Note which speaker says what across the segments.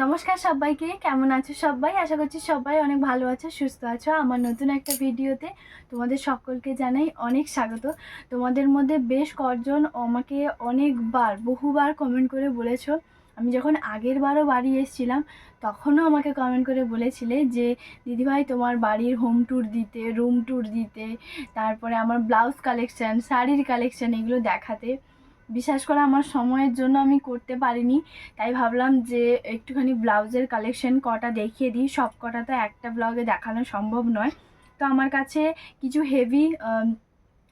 Speaker 1: নমস্কার সবাইকে, কেমন আছো সবাই? আশা করছি সবাই অনেক ভালো আছো, সুস্থ আছো। আমার নতুন একটা ভিডিওতে তোমাদের সকলকে জানাই অনেক স্বাগত। তোমাদের মধ্যে বেশ কয়েকজন আমাকে বহুবার কমেন্ট করে বলেছো। আমি যখন আগের বারও বাড়ি এসেছিলাম তখনও আমাকে কমেন্ট করে বলেছিলে যে দিদিভাই তোমার বাড়ির হোম ট্যুর দিতে, রুম ট্যুর দিতে, তারপরে আমার ব্লাউজ কালেকশান, শাড়ির কালেকশান এগুলো দেখাতে। বিশ্বাস করে আমার সময়ের জন্য আমি করতে পারিনি, তাই ভাবলাম যে একটুখানি ব্লাউজের কালেকশন কটা দেখিয়ে দিই। সব কটা তো একটা ব্লগে দেখানো সম্ভব নয়। তো আমার কাছে কিছু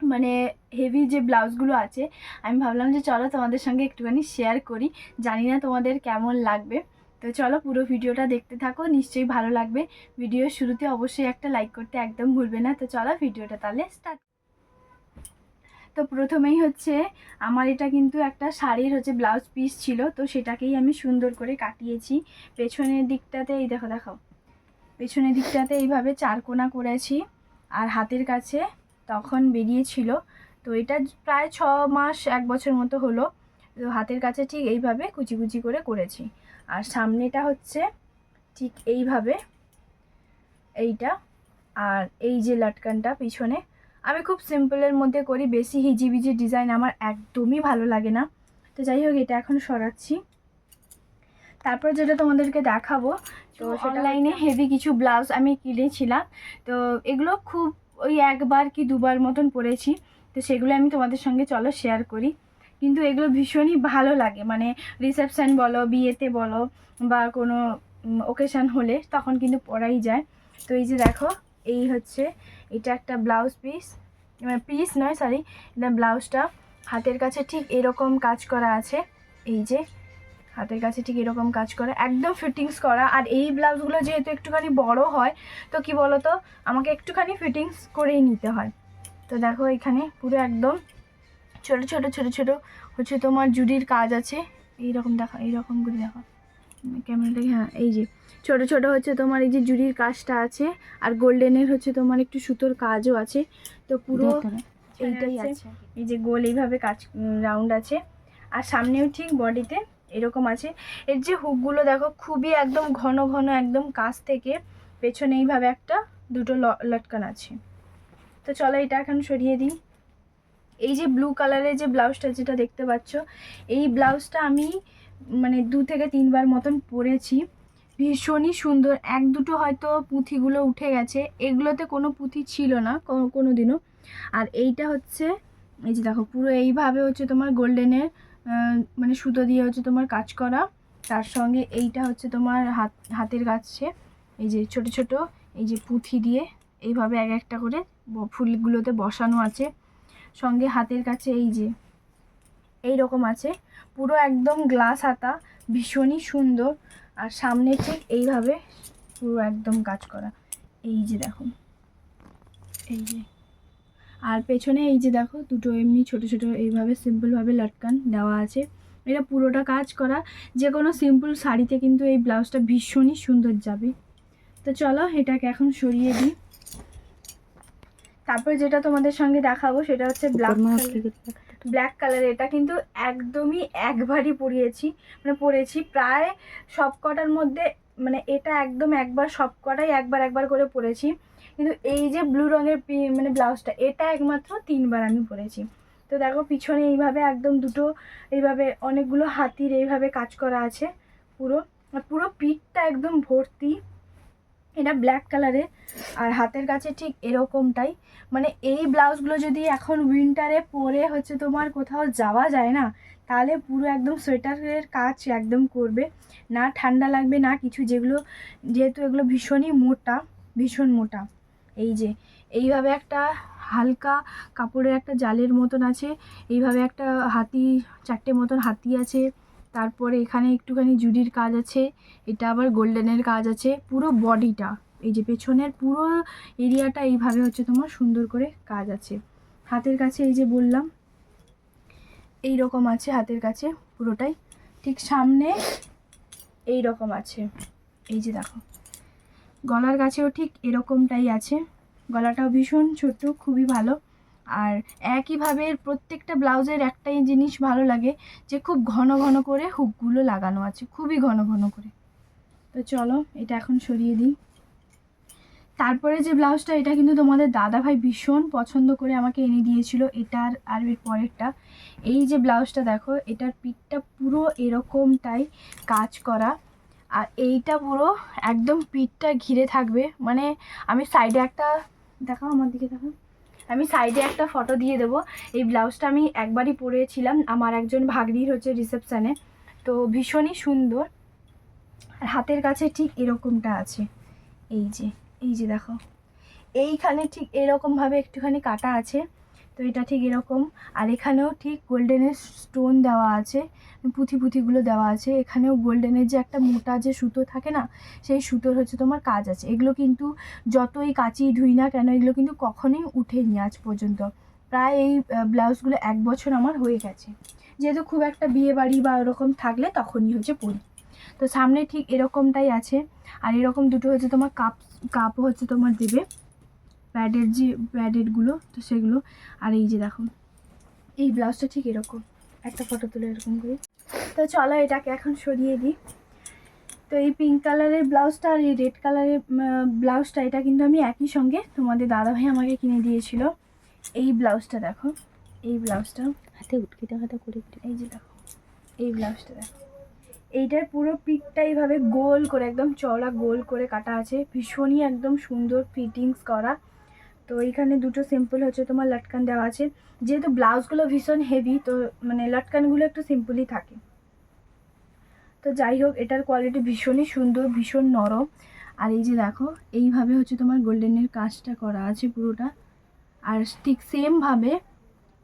Speaker 1: মানে হেভি যে ব্লাউজগুলো আছে, আমি ভাবলাম যে চলো তোমাদের সঙ্গে একটুখানি শেয়ার করি। জানি না তোমাদের কেমন লাগবে। তো চলো পুরো ভিডিওটা দেখতে থাকো, নিশ্চয়ই ভালো লাগবে। ভিডিওর শুরুতে অবশ্যই একটা লাইক করতে একদম ভুলবে না। তো চলো ভিডিওটা তাহলে স্টার্ট। তো প্রথমেই হচ্ছে আমার এটা কিন্তু একটা শাড়ির ব্লাউজ পিস ছিল, তো সেটাকেই আমি সুন্দর করে কাটিয়েছি। পেছনের দিকটাতে এই দেখো দেখো পেছনের দিকটাতে এইভাবে চারকোনা করেছি, আর হাতের কাছে তখন বেরিয়েছিল। তো এটা প্রায় 6 মাস 1 বছর মতো হলো। তো হাতের কাছে ঠিক এইভাবে কুচি কুচি করে করেছি, আর সামনেটা হচ্ছে ঠিক এইভাবে এইটা। আর এই যে লটকানটা পিছনে, আমি খুব সিম্পলের মধ্যে করি, বেশি হিজিবিজি ডিজাইন আমার একদমই ভালো লাগে না। তো যাই হোক, এটা এখন সরাচ্ছি। তারপর যেটা তোমাদেরকে দেখাবো, তো অনলাইনে হেভি কিছু ব্লাউজ আমি কিনেছিলাম। তো এগুলো খুব ওই একবার কি দুবার মতন পরেছি। তো সেগুলো আমি তোমাদের সঙ্গে চলো শেয়ার করি। কিন্তু এগুলো ভীষণই ভালো লাগে, মানে রিসেপশান বলো, বিয়েতে বলো, বা কোনো ওকেশান হলে তখন কিন্তু পরাই যায়। তো এই যে দেখো, এই হচ্ছে এটা একটা ব্লাউজ পিস, মানে পিস নয় সরি, এটা ব্লাউজটা। হাতের কাছে ঠিক এরকম কাজ করা আছে, এই যে হাতের কাছে ঠিক এরকম কাজ করা, একদম ফিটিংস করা। আর এই ব্লাউজগুলো যেহেতু একটুখানি বড় হয়, তো কি বলো তো, আমাকে একটুখানি ফিটিংস করেই নিতে হয়। তো দেখো এখানে পুরো একদম ছোট ছোট ছোট ছোট হচ্ছে তোমার জুড়ির কাজ আছে। এইরকম দেখো, এইরকম করে দেখো ক্যামেরাটাকে, হ্যাঁ এই যে ছোট ছোট হচ্ছে তোমার এই যে জুড়ির কাজটা আছে, আর গোল্ডেনের হচ্ছে তোমার একটু সুতোর কাজও আছে। তো পুরো এইটাই আছে, এই যে গোল এইভাবে কাজ রাউন্ড আছে। আর সামনেও ঠিক বডিতে এরকম আছে। এর যে হুকগুলো দেখো, খুবই একদম ঘন ঘন, একদম কাছ থেকে পেছনে এইভাবে দুটো লটকান আছে। তো চলো এটা এখন সরিয়ে দিই। এই যে ব্লু কালারের যে ব্লাউজটা যেটা দেখতে পাচ্ছ, এই ব্লাউজটা আমি মানে 2 থেকে 3 বার মতন পরেছি। ভীষণই সুন্দর। এক দুটো হয়তো পুঁথিগুলো উঠে গেছে, এগুলোতে কোনো পুঁথি ছিল না কোনো দিনও। আর এইটা হচ্ছে এই যে দেখো, পুরো এইভাবে হচ্ছে তোমার গোল্ডেনের মানে সুতো দিয়ে হচ্ছে তোমার কাজ করা। তার সঙ্গে এইটা হচ্ছে তোমার হাতের কাছে এই যে ছোট ছোট এই যে পুঁথি দিয়ে এইভাবে এক একটা করে ফুলগুলোতে বসানো আছে। সঙ্গে হাতের কাছে এই যে এই রকম আছে, পুরো একদম গ্লাস হাতা, ভীষণই সুন্দর। আর সামনে ঠিক এইভাবে পুরো একদম কাজ করা, এই যে দেখো, এই যে। আর পেছনে এই যে দেখো, দুটো এমনি ছোট ছোট এইভাবে সিম্পলভাবে লটকান দেওয়া আছে। এটা পুরোটা কাজ করা। যে কোনো সিম্পল শাড়িতে কিন্তু এই ব্লাউজটা ভীষণই সুন্দর যাবে। তো চলো এটাকে এখন সরিয়ে দিই। তারপর যেটা তোমাদের সঙ্গে দেখাবো সেটা হচ্ছে ব্ল্যাক কালার। এটা কিন্তু একদমই একবারই পরেছি প্রায় সব কটার মধ্যে, মানে এটা একদম একবার, সব কটাই একবার একবার করে পরেছি। কিন্তু এই যে ব্লু রঙের মানে ব্লাউজটা, এটা একমাত্র 3বার আমি পরেছি। তো দেখো পিছনে এইভাবে একদম দুটো এইভাবে অনেকগুলো হাতির এইভাবে কাজ করা আছে পুরো, আর পুরো পিঠটা একদম ভর্তি। এটা ব্ল্যাক কালারের, আর হাতের কাছে ঠিক এরকমটাই। মানে এই ব্লাউজগুলো যদি এখন উইন্টারে পরে হচ্ছে তোমার কোথাও যাওয়া যায় না, তাহলে পুরো একদম সোয়েটারের কাজ একদম করবে না, ঠান্ডা লাগবে না কিছু। যেহেতু এগুলো ভীষণই মোটা, ভীষণ মোটা। এই যে এইভাবে একটা হালকা কাপড়ের একটা জালের মতন আছে, এইভাবে একটা চারটে মতন হাতি আছে। তারপরে এখানে একটুখানি জুড়ির কাজ আছে, এটা আবার গোল্ডেনের কাজ আছে। পুরো বডিটা এই যে পেছনের পুরো এরিয়াটা এইভাবে হচ্ছে তোমার সুন্দর করে কাজ আছে। হাতের কাছে এই যে বললাম এই রকম আছে, হাতের কাছে পুরোটাই। ঠিক সামনে এই রকম আছে, এই যে দেখো। গলার কাছেও ঠিক এরকমটাই আছে, গলাটাও ভীষণ ছোট, খুবই ভালো। আর একইভাবে প্রত্যেকটা ব্লাউজের একটাই জিনিস ভালো লাগে, যে খুব ঘন ঘন করে হুকগুলো লাগানো আছে, খুবই ঘন ঘন করে। তো চলো এটা এখন সরিয়ে দিই। তারপরে যে ব্লাউজটা, এটা কিন্তু তোমাদের দাদাভাই ভীষণ পছন্দ করে আমাকে এনে দিয়েছিল, এটার আর এর পরেরটা। এই যে ব্লাউজটা দেখো, এটার পিঠটা পুরো এরকমটাই কাজ করা, আর এইটা পুরো একদম পিঠটা ঘিরে থাকবে। মানে আমি সাইডে একটা, দেখো আমার দিকে দেখো, আমি সাইডে একটা ফটো দিয়ে দেবো। এই ব্লাউজটা আমি একবারই পরেছিলাম আমার একজন ভাগ্নির হচ্ছে রিসেপশানে, তো ভীষণই সুন্দর। আর হাতের কাছে ঠিক এরকমটা আছে, এই যে দেখো, এইখানে ঠিক এরকমভাবে একটুখানি কাটা আছে, তো এটা ঠিক এরকম। আর এখানেও ঠিক গোল্ডেনের স্টোন দেওয়া আছে, পুঁথিগুলো দেওয়া আছে। এখানেও গোল্ডেনের যে একটা মোটা যে সুতো থাকে না, সেই সুতোর হচ্ছে তোমার কাজ আছে। এগুলো কিন্তু যতই কাচি ধুই না কেন, এগুলো কিন্তু কখনোই উঠেনি আজ পর্যন্ত। প্রায় এই ব্লাউজগুলো 1 বছর আমার হয়ে গেছে, যেহেতু খুব একটা বিয়ে বাড়ি বা ওরকম থাকলে তখনই হচ্ছে পরি। তো সামনে ঠিক এরকমটাই আছে। আর এরকম দুটো হচ্ছে তোমার কাপও হচ্ছে তোমার দেবে, প্যাডের যে প্যাডেরগুলো, তো সেগুলো। আর এই যে দেখো, এই ব্লাউজটা ঠিক এরকম, একটা ফটো তুলে এরকম করে। তো চলো এটাকে এখন সরিয়ে দিই। তো এই পিঙ্ক কালারের ব্লাউজটা আর এই রেড কালারের ব্লাউজটা, এটা কিন্তু আমি একই সঙ্গে তোমাদের দাদাভাই আমাকে কিনে দিয়েছিল। এই ব্লাউজটা দেখো, এই ব্লাউজটা
Speaker 2: হাতে উটকি দেখাটা করে,
Speaker 1: এই যে দেখো, এই ব্লাউজটা দেখো, এইটার পুরো পিকটা এইভাবে গোল করে একদম চওড়া গোল করে কাটা আছে, ভীষণই একদম সুন্দর ফিটিংস করা। তো এইখানে দুটো সিম্পল হচ্ছে তোমার লটকান দেওয়া আছে, যেহেতু ব্লাউজগুলো ভীষণ হেভি, তো মানে লটকানগুলো একটু সিম্পলই থাকে। তো যাই হোক, এটার কোয়ালিটি ভীষণই সুন্দর, ভীষণ নরম। আর এই যে দেখো, এইভাবে হচ্ছে তোমার গোল্ডেনের কাজটা করা আছে পুরোটা। আর ঠিক সেমভাবে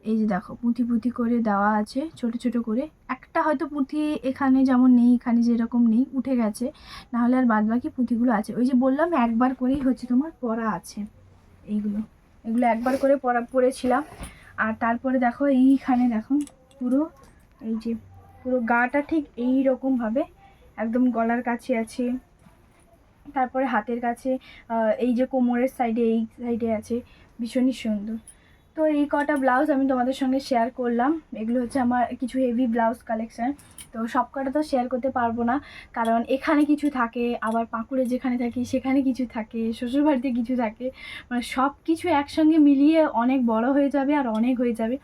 Speaker 1: এই যে দেখো, পুঁথি করে দেওয়া আছে ছোট ছোট করে। একটা হয়তো পুঁথি এখানে যেমন নেই, এখানে যেরকম নেই, উঠে গেছে, নাহলে আর বাদ বাকি পুঁথিগুলো আছে। ওই যে বললাম একবার করেই হচ্ছে তোমার পরা আছে, এগুলো একবার করে পরেছিলাম। আর তারপরে দেখো এইখানে দেখো পুরো, এই যে পুরো গাটা ঠিক এই রকমভাবে একদম গলার কাছে আছে, তারপরে হাতের কাছে, এই যে কোমরের সাইডে, এই সাইডে আছে, ভীষণই সুন্দর। তো এই কটা ব্লাউজ আমি তোমাদের সঙ্গে শেয়ার করলাম। এগুলো হচ্ছে আমার কিছু হেভি ব্লাউজ কালেকশান। তো সব কটা তো শেয়ার করতে পারবো না, কারণ এখানে কিছু থাকে, আবার পাঁকুড়ে যেখানে থাকি সেখানে কিছু থাকে, শ্বশুরবাড়িতে কিছু থাকে, মানে সব কিছু একসঙ্গে মিলিয়ে অনেক বড় হয়ে যাবে আর অনেক হয়ে যাবে।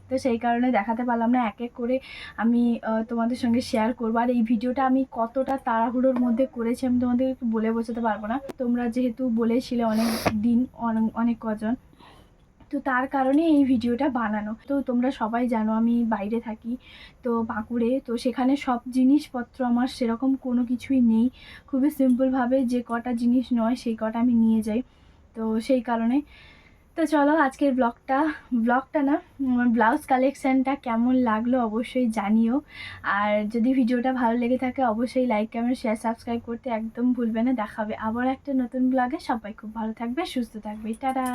Speaker 1: তো সেই কারণে দেখাতে পারলাম না, এক এক করে আমি তোমাদের সঙ্গে শেয়ার করবো। আর এই ভিডিওটা আমি কতটা তাড়াহুড়োর মধ্যে করেছি আমি তোমাদের একটু বলে বোঝাতে পারবো না। তোমরা যেহেতু বলেছিলে অনেক দিন, অনেক কজন, তো তার কারণে এই ভিডিওটা বানানো। তো তোমরা সবাই জানো আমি বাইরে থাকি, তো বাঁকুড়ে, তো সেখানে সব জিনিসপত্র আমার সেরকম কোনো কিছুই নেই। খুবই সিম্পলভাবে যে কটা জিনিস নয় সেই কটা আমি নিয়ে যাই, তো সেই কারণে। তো চলো আজকের ব্লগটা না, ব্লাউজ কালেকশানটা কেমন লাগলো অবশ্যই জানিও। আর যদি ভিডিওটা ভালো লেগে থাকে অবশ্যই লাইক, কমেন্ট, শেয়ার, সাবস্ক্রাইব করতে একদম ভুলবে না। দেখাবে আবার একটা নতুন ব্লগে। সবাই খুব ভালো থাকবে, সুস্থ থাকবে, টাটা।